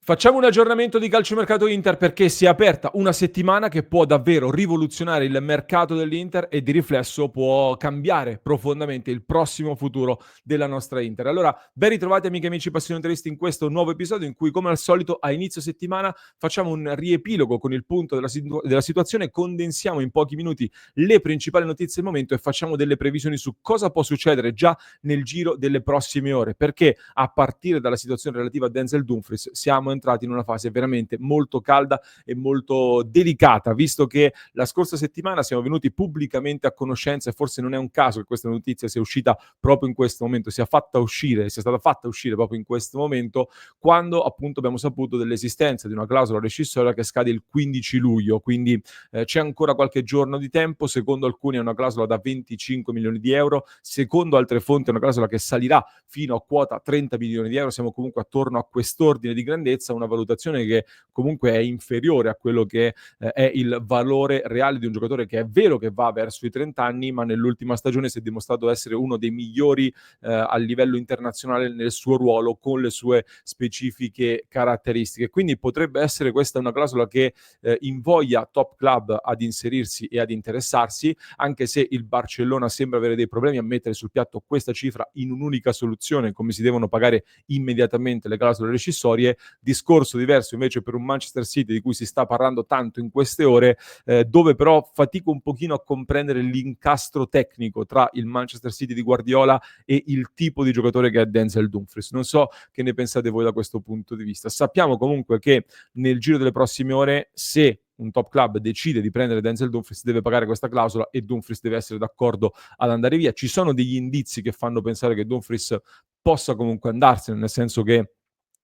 Facciamo un aggiornamento di calciomercato Inter perché si è aperta una settimana che può davvero rivoluzionare il mercato dell'Inter e di riflesso può cambiare profondamente il prossimo futuro della nostra Inter. Allora, ben ritrovati amiche e amici passioniteristi in questo nuovo episodio in cui come al solito a inizio settimana facciamo un riepilogo con il punto della situazione, condensiamo in pochi minuti le principali notizie del momento e facciamo delle previsioni su cosa può succedere già nel giro delle prossime ore, perché a partire dalla situazione relativa a Denzel Dumfries siamo entrati in una fase veramente molto calda e molto delicata, visto che la scorsa settimana siamo venuti pubblicamente a conoscenza, e forse non è un caso che questa notizia sia uscita proprio in questo momento, sia stata fatta uscire proprio in questo momento, quando appunto abbiamo saputo dell'esistenza di una clausola rescissoria che scade il 15 luglio, quindi c'è ancora qualche giorno di tempo, secondo alcuni è una clausola da 25 milioni di euro, secondo altre fonti è una clausola che salirà fino a quota 30 milioni di euro, siamo comunque attorno a quest'ordine di grandezza, una valutazione che comunque è inferiore a quello che è il valore reale di un giocatore che è vero che va verso i 30 anni, ma nell'ultima stagione si è dimostrato essere uno dei migliori a livello internazionale nel suo ruolo con le sue specifiche caratteristiche. Quindi potrebbe essere questa una clausola che invoglia top club ad inserirsi e ad interessarsi, anche se il Barcellona sembra avere dei problemi a mettere sul piatto questa cifra in un'unica soluzione, come si devono pagare immediatamente le clausole rescissorie. Discorso diverso invece per un Manchester City di cui si sta parlando tanto in queste ore, dove però fatico un pochino a comprendere l'incastro tecnico tra il Manchester City di Guardiola e il tipo di giocatore che è Denzel Dumfries. Non so che ne pensate voi da questo punto di vista. Sappiamo comunque che nel giro delle prossime ore, se un top club decide di prendere Denzel Dumfries, deve pagare questa clausola e Dumfries deve essere d'accordo ad andare via. Ci sono degli indizi che fanno pensare che Dumfries possa comunque andarsene, nel senso che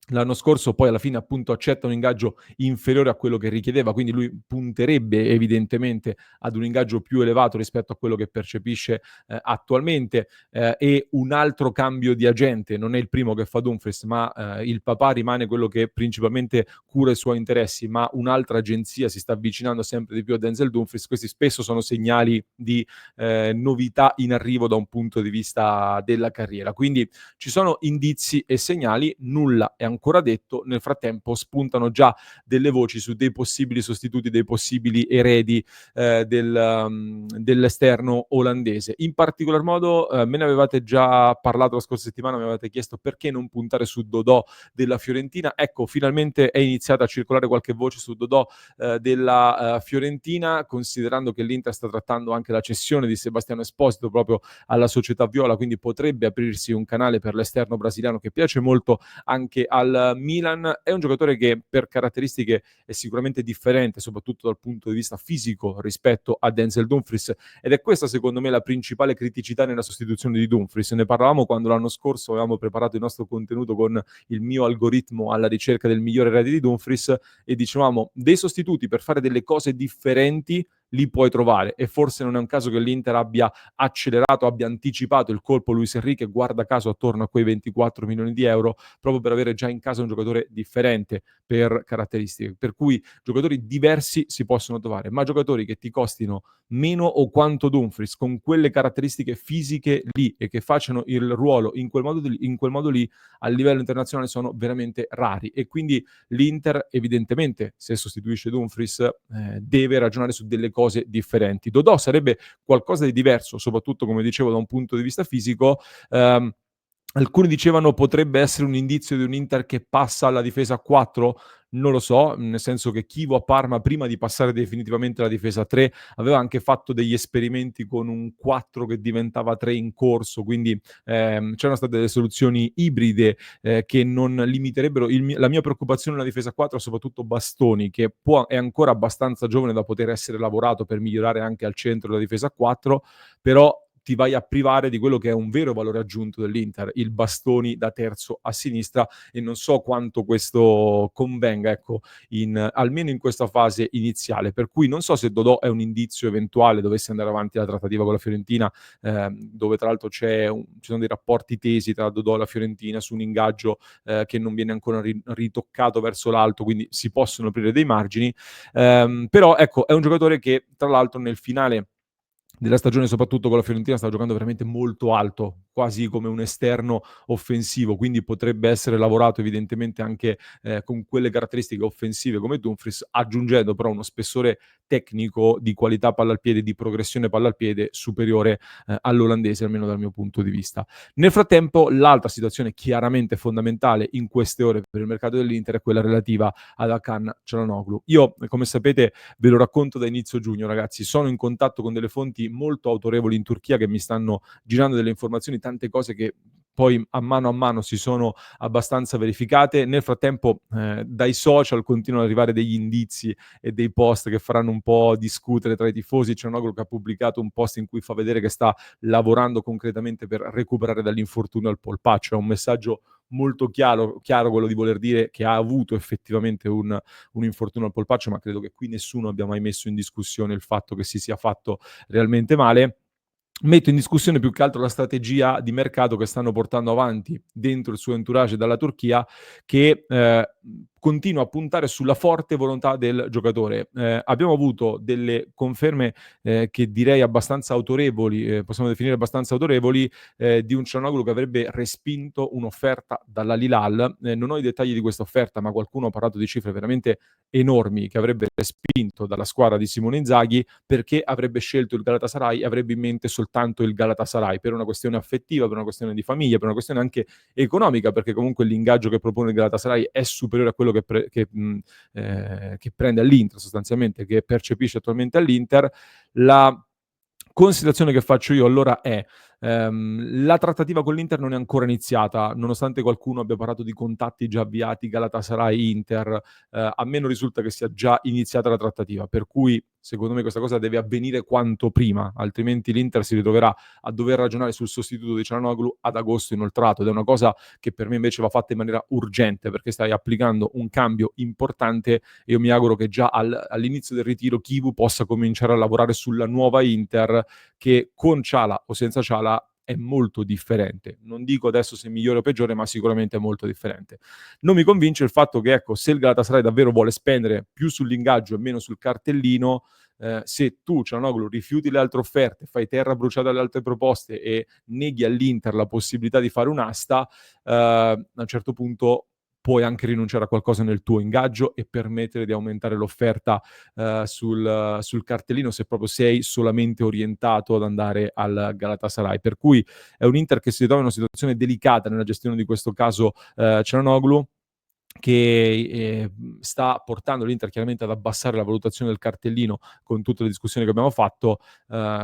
l'anno scorso poi alla fine appunto accetta un ingaggio inferiore a quello che richiedeva, quindi lui punterebbe evidentemente ad un ingaggio più elevato rispetto a quello che percepisce attualmente, e un altro cambio di agente, non è il primo che fa Dumfries, ma il papà rimane quello che principalmente cura i suoi interessi, ma un'altra agenzia si sta avvicinando sempre di più a Denzel Dumfries. Questi spesso sono segnali di novità in arrivo da un punto di vista della carriera, quindi ci sono indizi e segnali, nulla è ancora detto. Nel frattempo spuntano già delle voci su dei possibili sostituti, dei possibili eredi dell'esterno olandese. In particolar modo me ne avevate già parlato la scorsa settimana, mi avevate chiesto perché non puntare su Dodò della Fiorentina. Ecco, finalmente è iniziata a circolare qualche voce su Dodò della Fiorentina, considerando che l'Inter sta trattando anche la cessione di Sebastiano Esposito proprio alla società viola, quindi potrebbe aprirsi un canale per l'esterno brasiliano che piace molto anche al Milan. È un giocatore che per caratteristiche è sicuramente differente, soprattutto dal punto di vista fisico rispetto a Denzel Dumfries, ed è questa secondo me la principale criticità nella sostituzione di Dumfries. Ne parlavamo quando l'anno scorso avevamo preparato il nostro contenuto con il mio algoritmo alla ricerca del migliore erede di Dumfries e dicevamo dei sostituti per fare delle cose differenti li puoi trovare, e forse non è un caso che l'Inter abbia accelerato, abbia anticipato il colpo Luis Enrique, guarda caso attorno a quei 24 milioni di euro, proprio per avere già in casa un giocatore differente per caratteristiche, per cui giocatori diversi si possono trovare, ma giocatori che ti costino meno o quanto Dumfries, con quelle caratteristiche fisiche lì e che facciano il ruolo in quel modo lì a livello internazionale sono veramente rari, e quindi l'Inter evidentemente se sostituisce Dumfries deve ragionare su delle cose differenti. Dodò sarebbe qualcosa di diverso, soprattutto come dicevo da un punto di vista fisico. Alcuni dicevano potrebbe essere un indizio di un Inter che passa alla difesa a 4, non lo so, nel senso che Chivo a Parma prima di passare definitivamente alla difesa a 3 aveva anche fatto degli esperimenti con un 4 che diventava 3 in corso, quindi c'erano state delle soluzioni ibride che non limiterebbero la mia preoccupazione nella difesa a 4, soprattutto Bastoni, che è ancora abbastanza giovane da poter essere lavorato per migliorare anche al centro della difesa a 4, però ti vai a privare di quello che è un vero valore aggiunto dell'Inter, il Bastoni da terzo a sinistra, e non so quanto questo convenga, ecco, almeno in questa fase iniziale, per cui non so se Dodò è un indizio eventuale dovesse andare avanti la trattativa con la Fiorentina, dove tra l'altro ci sono dei rapporti tesi tra Dodò e la Fiorentina su un ingaggio che non viene ancora ritoccato verso l'alto, quindi si possono aprire dei margini, però ecco, è un giocatore che tra l'altro nel finale della stagione, soprattutto con la Fiorentina, stava giocando veramente molto alto, quasi come un esterno offensivo, quindi potrebbe essere lavorato evidentemente anche con quelle caratteristiche offensive come Dumfries, aggiungendo però uno spessore tecnico di qualità palla al piede, di progressione palla al piede superiore all'olandese, almeno dal mio punto di vista. Nel frattempo, l'altra situazione chiaramente fondamentale in queste ore per il mercato dell'Inter è quella relativa ad Hakan Çalhanoğlu. Io, come sapete, ve lo racconto da inizio giugno, ragazzi. Sono in contatto con delle fonti molto autorevoli in Turchia che mi stanno girando delle informazioni, tante cose che poi a mano si sono abbastanza verificate. Nel frattempo, dai social continuano ad arrivare degli indizi e dei post che faranno un po' discutere tra i tifosi. C'è un Oglu che ha pubblicato un post in cui fa vedere che sta lavorando concretamente per recuperare dall'infortunio al polpaccio. È un messaggio molto chiaro quello di voler dire che ha avuto effettivamente un infortunio al polpaccio, ma credo che qui nessuno abbia mai messo in discussione il fatto che si sia fatto realmente male. Metto in discussione più che altro la strategia di mercato che stanno portando avanti dentro il suo entourage dalla Turchia, che continua a puntare sulla forte volontà del giocatore. Abbiamo avuto delle conferme che direi abbastanza autorevoli, possiamo definire abbastanza autorevoli, di un Çalhanoğlu che avrebbe respinto un'offerta dall'Al-Hilal. Non ho i dettagli di questa offerta, ma qualcuno ha parlato di cifre veramente enormi che avrebbe respinto dalla squadra di Simone Inzaghi, perché avrebbe scelto il Galatasaray e avrebbe in mente soltanto il Galatasaray, per una questione affettiva, per una questione di famiglia, per una questione anche economica, perché comunque l'ingaggio che propone il Galatasaray è superiore a quello che prende all'Inter sostanzialmente, che percepisce attualmente all'Inter. La considerazione che faccio io allora è: la trattativa con l'Inter non è ancora iniziata, nonostante qualcuno abbia parlato di contatti già avviati Galatasaray-Inter, a me non risulta che sia già iniziata la trattativa, per cui secondo me questa cosa deve avvenire quanto prima, altrimenti l'Inter si ritroverà a dover ragionare sul sostituto di Çalhanoğlu ad agosto inoltrato, ed è una cosa che per me invece va fatta in maniera urgente, perché stai applicando un cambio importante. Io mi auguro che già all'inizio del ritiro Chivu possa cominciare a lavorare sulla nuova Inter, che con Ciala o senza Ciala è molto differente. Non dico adesso se è migliore o peggiore, ma sicuramente è molto differente. Non mi convince il fatto che, ecco, se il Galatasaray davvero vuole spendere più sull'ingaggio e meno sul cartellino, se tu, Çalhanoğlu, rifiuti le altre offerte, fai terra bruciata alle altre proposte e neghi all'Inter la possibilità di fare un'asta, a un certo punto puoi anche rinunciare a qualcosa nel tuo ingaggio e permettere di aumentare l'offerta sul cartellino, se proprio sei solamente orientato ad andare al Galatasaray. Per cui è un Inter che si trova in una situazione delicata nella gestione di questo caso Çalhanoğlu, che sta portando l'Inter chiaramente ad abbassare la valutazione del cartellino con tutte le discussioni che abbiamo fatto.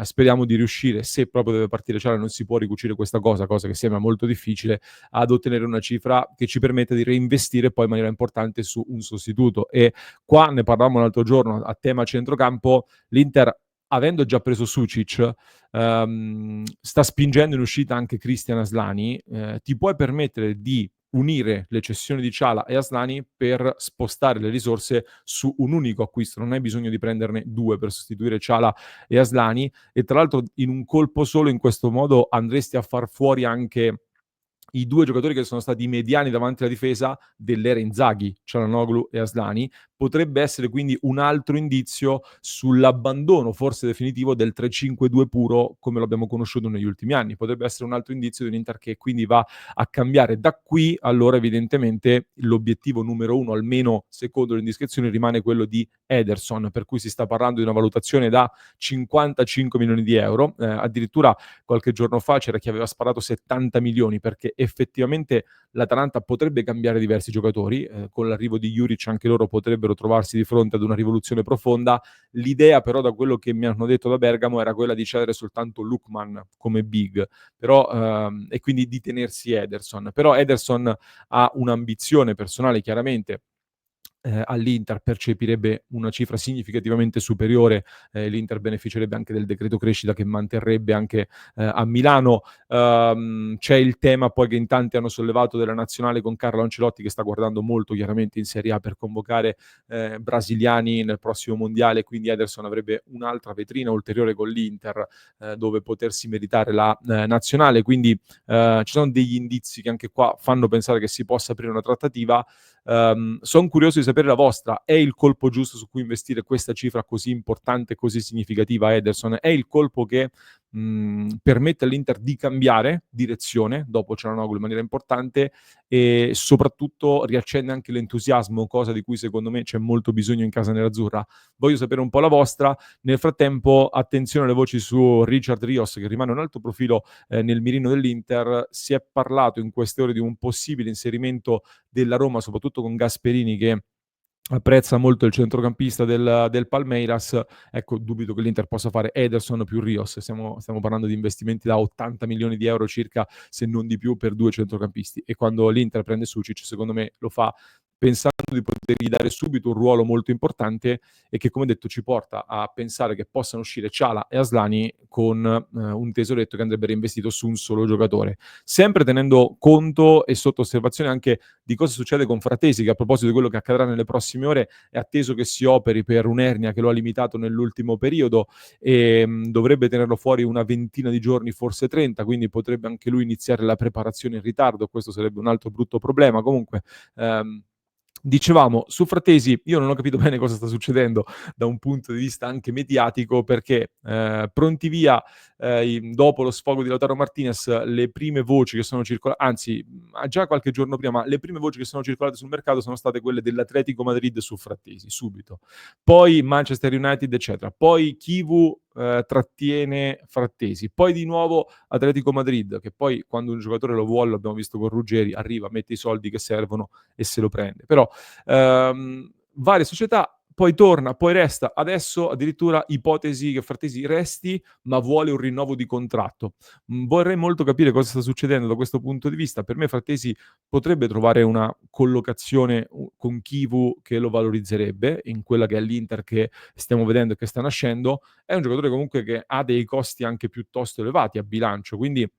Speriamo di riuscire, se proprio deve partire Ciara, non si può ricucire questa cosa che sembra molto difficile, ad ottenere una cifra che ci permetta di reinvestire poi in maniera importante su un sostituto. E qua ne parlavamo l'altro giorno a tema centrocampo. L'Inter, avendo già preso Sucic, sta spingendo in uscita anche Christian Aslani. Ti puoi permettere di unire le cessioni di Ciala e Aslani per spostare le risorse su un unico acquisto, non hai bisogno di prenderne due per sostituire Ciala e Aslani, e tra l'altro in un colpo solo, in questo modo andresti a far fuori anche i due giocatori che sono stati mediani davanti alla difesa dell'era Inzaghi, Çalhanoğlu e Aslani. Potrebbe essere quindi un altro indizio sull'abbandono, forse definitivo, del 3-5-2 puro come lo abbiamo conosciuto negli ultimi anni. Potrebbe essere un altro indizio di un Inter che quindi va a cambiare. Da qui, allora, evidentemente l'obiettivo numero uno, almeno secondo le indiscrezioni, rimane quello di Ederson, per cui si sta parlando di una valutazione da 55 milioni di euro. Addirittura qualche giorno fa c'era chi aveva sparato 70 milioni, perché effettivamente l'Atalanta potrebbe cambiare diversi giocatori, con l'arrivo di Juric anche loro potrebbero trovarsi di fronte ad una rivoluzione profonda. L'idea però, da quello che mi hanno detto da Bergamo, era quella di cedere soltanto Lookman come big, però, e quindi di tenersi Ederson. Però Ederson ha un'ambizione personale, chiaramente, all'Inter percepirebbe una cifra significativamente superiore, l'Inter beneficerebbe anche del decreto crescita che manterrebbe anche a Milano. C'è il tema poi che in tanti hanno sollevato della nazionale con Carlo Ancelotti, che sta guardando molto chiaramente in Serie A per convocare brasiliani nel prossimo mondiale, quindi Ederson avrebbe un'altra vetrina ulteriore con l'Inter, dove potersi meritare la nazionale, quindi ci sono degli indizi che anche qua fanno pensare che si possa aprire una trattativa. Son curioso di sapere la vostra. È il colpo giusto su cui investire questa cifra così importante, così significativa, Ederson? È il colpo che permette all'Inter di cambiare direzione dopo Cialanoglu in maniera importante e soprattutto riaccende anche l'entusiasmo, cosa di cui secondo me c'è molto bisogno in casa nerazzurra. Voglio sapere un po' la vostra. Nel frattempo, attenzione alle voci su Richard Rios, che rimane un alto profilo nel mirino dell'Inter. Si è parlato in queste ore di un possibile inserimento della Roma, soprattutto con Gasperini, che apprezza molto il centrocampista del Palmeiras. Ecco, dubito che l'Inter possa fare Ederson più Rios. Stiamo parlando di investimenti da 80 milioni di euro circa, se non di più, per 2 centrocampisti. E quando l'Inter prende Sucic, secondo me lo fa pensando di potergli dare subito un ruolo molto importante e che, come detto, ci porta a pensare che possano uscire Ciala e Aslani con un tesoretto che andrebbe reinvestito su un solo giocatore. Sempre tenendo conto e sotto osservazione anche di cosa succede con Fratesi, che a proposito di quello che accadrà nelle prossime ore è atteso che si operi per un'ernia che lo ha limitato nell'ultimo periodo e dovrebbe tenerlo fuori una ventina di giorni, forse 30, quindi potrebbe anche lui iniziare la preparazione in ritardo. Questo sarebbe un altro brutto problema. Comunque dicevamo, su Fratesi io non ho capito bene cosa sta succedendo da un punto di vista anche mediatico, perché pronti via, dopo lo sfogo di Lautaro Martinez, le prime voci che sono anzi, già qualche giorno prima, le prime voci che sono circolate sul mercato sono state quelle dell'Atletico Madrid su Fratesi, subito. Poi Manchester United, eccetera. Poi Chivu trattiene Frattesi. Poi di nuovo Atletico Madrid, che poi quando un giocatore lo vuole, l'abbiamo visto con Ruggeri, arriva, mette i soldi che servono e se lo prende. Però varie società, poi torna, poi resta. Adesso addirittura ipotesi che Frattesi resti, ma vuole un rinnovo di contratto. Vorrei molto capire cosa sta succedendo da questo punto di vista. Per me Frattesi potrebbe trovare una collocazione con Chivu che lo valorizzerebbe in quella che è l'Inter che stiamo vedendo e che sta nascendo. È un giocatore comunque che ha dei costi anche piuttosto elevati a bilancio, quindi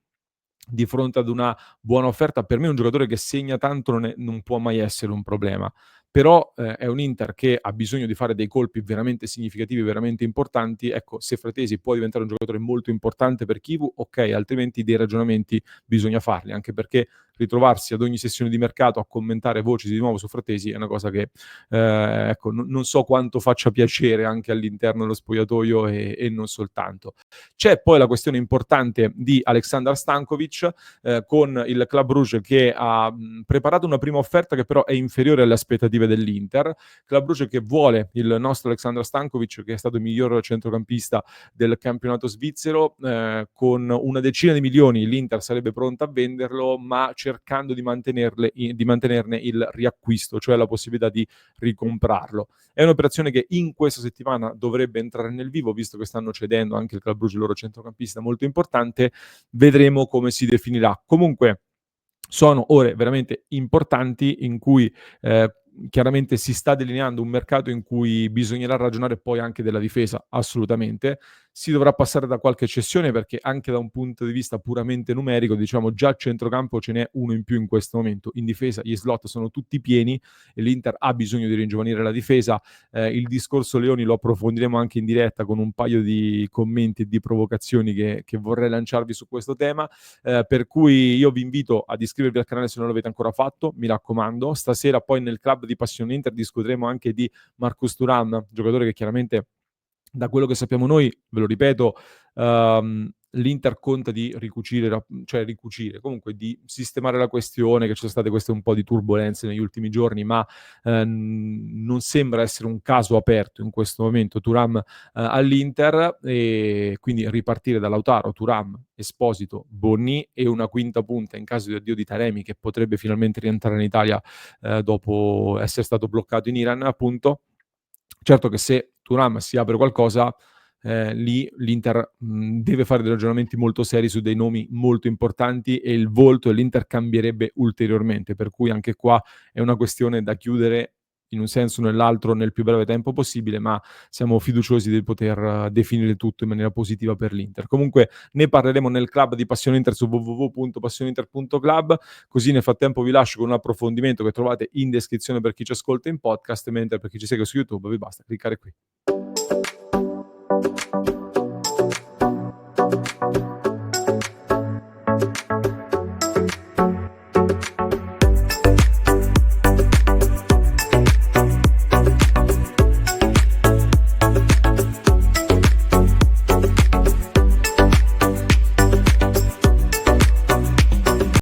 di fronte ad una buona offerta, per me un giocatore che segna tanto non può mai essere un problema. Però è un Inter che ha bisogno di fare dei colpi veramente significativi, veramente importanti. Ecco, se Fratesi può diventare un giocatore molto importante per Chivu, ok, altrimenti dei ragionamenti bisogna farli, anche perché ritrovarsi ad ogni sessione di mercato a commentare voci di nuovo su Fratesi è una cosa che ecco, non so quanto faccia piacere anche all'interno dello spogliatoio e non soltanto. C'è poi la questione importante di Aleksandar Stankovic con il Club Brugge che ha preparato una prima offerta che però è inferiore alle aspettative dell'Inter. Club Brugge che vuole il nostro Aleksandar Stankovic, che è stato il miglior centrocampista del campionato svizzero, con una decina di milioni l'Inter sarebbe pronta a venderlo, ma cercando di mantenerne il riacquisto, cioè la possibilità di ricomprarlo. È un'operazione che in questa settimana dovrebbe entrare nel vivo, visto che stanno cedendo anche il Club Brugge, il loro centrocampista molto importante. Vedremo come si definirà. Comunque sono ore veramente importanti in cui chiaramente si sta delineando un mercato in cui bisognerà ragionare poi anche della difesa, assolutamente. Si dovrà passare da qualche cessione perché anche da un punto di vista puramente numerico, diciamo già a centrocampo ce n'è uno in più in questo momento. In difesa gli slot sono tutti pieni e l'Inter ha bisogno di ringiovanire la difesa. Il discorso Leoni lo approfondiremo anche in diretta con un paio di commenti e di provocazioni che vorrei lanciarvi su questo tema. Per cui io vi invito ad iscrivervi al canale se non l'avete ancora fatto, mi raccomando. Stasera poi nel club di Passione Inter discuteremo anche di Marcus Thuram, giocatore che chiaramente da quello che sappiamo noi, ve lo ripeto, l'Inter conta di ricucire, comunque di sistemare la questione, che ci sono state queste un po' di turbolenze negli ultimi giorni, ma non sembra essere un caso aperto in questo momento Thuram all'Inter, e quindi ripartire da Lautaro, Thuram, Esposito, Bonni e una quinta punta in caso di addio di Taremi, che potrebbe finalmente rientrare in Italia dopo essere stato bloccato in Iran, appunto. Certo che se Thuram si apre qualcosa, lì l'Inter deve fare dei ragionamenti molto seri su dei nomi molto importanti e il volto dell'Inter cambierebbe ulteriormente, per cui anche qua è una questione da chiudere in un senso o nell'altro nel più breve tempo possibile, ma siamo fiduciosi di poter definire tutto in maniera positiva per l'Inter. Comunque ne parleremo nel club di Passione Inter su www.passioneinter.club, così nel frattempo vi lascio con un approfondimento che trovate in descrizione per chi ci ascolta in podcast, mentre per chi ci segue su YouTube vi basta cliccare qui.